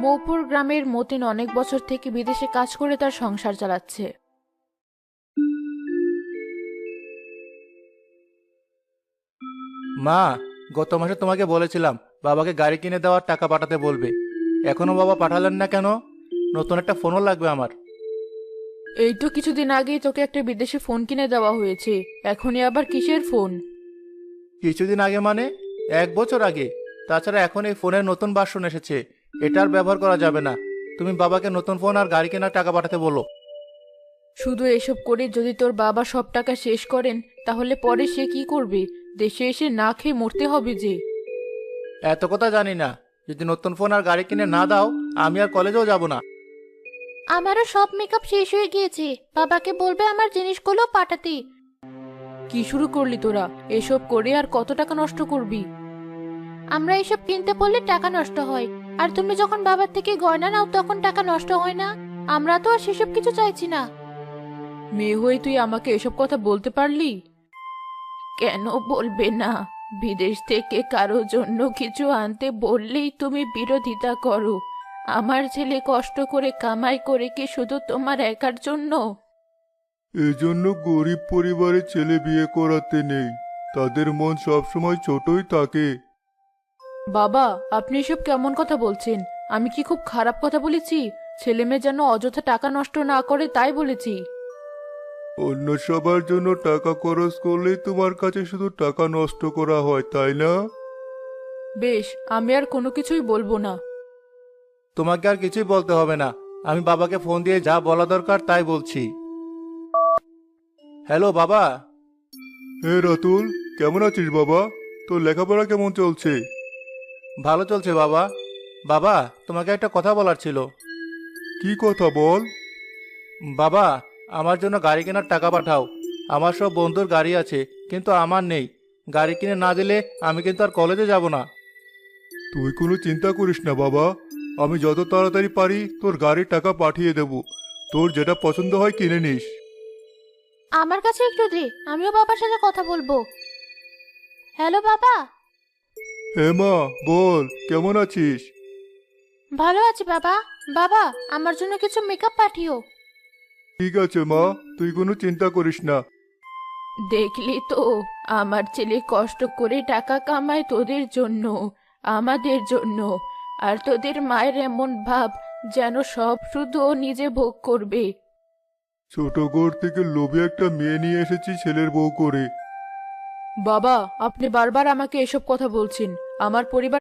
মৌপুর গ্রামের মতিন অনেক বছর থেকে বিদেশে কাজ করে তার সংসার চালাচ্ছে। মা, গত মাসে তোমাকে বলেছিলাম বাবাকে গাড়ি কিনে দেওয়ার টাকা পাঠাতে বলবে। এখনো বাবা পাঠালেন না কেন? নতুন একটা ফোনও লাগবে আমার। এই তো কিছুদিন আগেই তোকে একটা বিদেশি ফোন কিনে দেওয়া হয়েছে, এখনই আবার কিসের ফোন? কিছুদিন আগে মানে 1 বছর আগে। তাছাড়া এখন এই ফোনের নতুন ভার্সন এসেছে, এটা আর ব্যবহার করা যাবে না। তুমি বাবাকে নতুন ফোন আর গাড়ি কেনার টাকা পাঠাতে বলো। শুধু এসব করে যদি তোর বাবা সব টাকা শেষ করেন, তাহলে পরে সে কি করবে? দেশে এসে না খেয়ে মরতে হবে যে। এত কথা জানি না। যদি নতুন ফোন আর গাড়ি কিনে না দাও, আমি আর কলেজেও যাব না। আমারও সব মেকআপ শেষ হয়ে গিয়েছে, বাবাকে বলবে আমার জিনিসগুলো পাঠাতে। কি শুরু করলি তোরা? এসব করে আর কত টাকা নষ্ট করবি? আমরা এসব কিনতে বললে টাকা নষ্ট হয়, আর তুমি যখন বাবার থেকে গয়না নাও তখন টাকা নষ্ট হয় না। আমরা তো আর সেসব কিছু চাইছি না। মেয়ে হয়ে তুই আমাকে এসব কথা বলতে পারলি? কেন বলবে না? বিদেশ থেকে কারো জন্য কিছু আনতে বললেই তুমি বিরোধিতা করো। আমার ছেলে কষ্ট করে কামাই করে কি শুধু তোমার একার জন্য? এজন্য গরিব পরিবারের ছেলে বিয়ে করাতে নেই। তাদের মন সবসময় ছোটই থাকে। বাবা, আপনি এসব কেমন কথা বলছেন? আমি কি খুব খারাপ কথা বলেছি? ছেলে মেয়ে যেন অযথা টাকা নষ্ট না করে তাই বলেছি। অন্য সবার জন্য টাকা খরচ করলেই তোমার কাছে শুধু টাকা নষ্ট করা হয়, তাই না? বেশ, আমি আর কোনো কিছুই বলবো না। তোমাকে আর কিছুই বলতে হবে না। আমি বাবাকে ফোন দিয়ে যা বলা দরকার তাই বলছি। হ্যালো বাবা। হে রাতুল, কেমন আছিস বাবা? তোর লেখাপড়া কেমন চলছে? ভালো চলছে বাবা। বাবা, তোমাকে একটা কথা বলার ছিল। কি কথা বল। বাবা, আমার জন্য গাড়ি কেনার টাকা পাঠাও। আমার সব বন্ধুর গাড়ি আছে, কিন্তু আমার নেই। গাড়ি কিনে না দিলে আমি কিন্তু আর কলেজে যাব না। তুই কোনো চিন্তা করিস না বাবা, আমি যত তাড়াতাড়ি পারি তোর গাড়ির টাকা পাঠিয়ে দেব। তোর যেটা পছন্দ হয় কিনে নিস। আমার কাছে একটু দে, আমিও বাবার সাথে কথা বলবো। হ্যালো বাবা। হে মা, বল কেমন আছিস? ভালো আছি বাবা। বাবা, আমার জন্য কিছু মেকআপ পাঠিও। ঠিক আছে মা, তুই কোনো চিন্তা করিস না। দেখলি তো, আমার ছেলে কষ্ট করে টাকা কামায় তোদের জন্য, আমাদের জন্য। আর তোদের মায়ের এমন ভাব যেন সব শুধু ও নিজে ভোগ করবে। ছোট ঘর থেকে লোভে একটা মেয়ে নিয়ে এসেছি ছেলের বউ করে। বাবা, আপনি বারবার আমাকে এসব কথা বলছেন। আমার পরিবার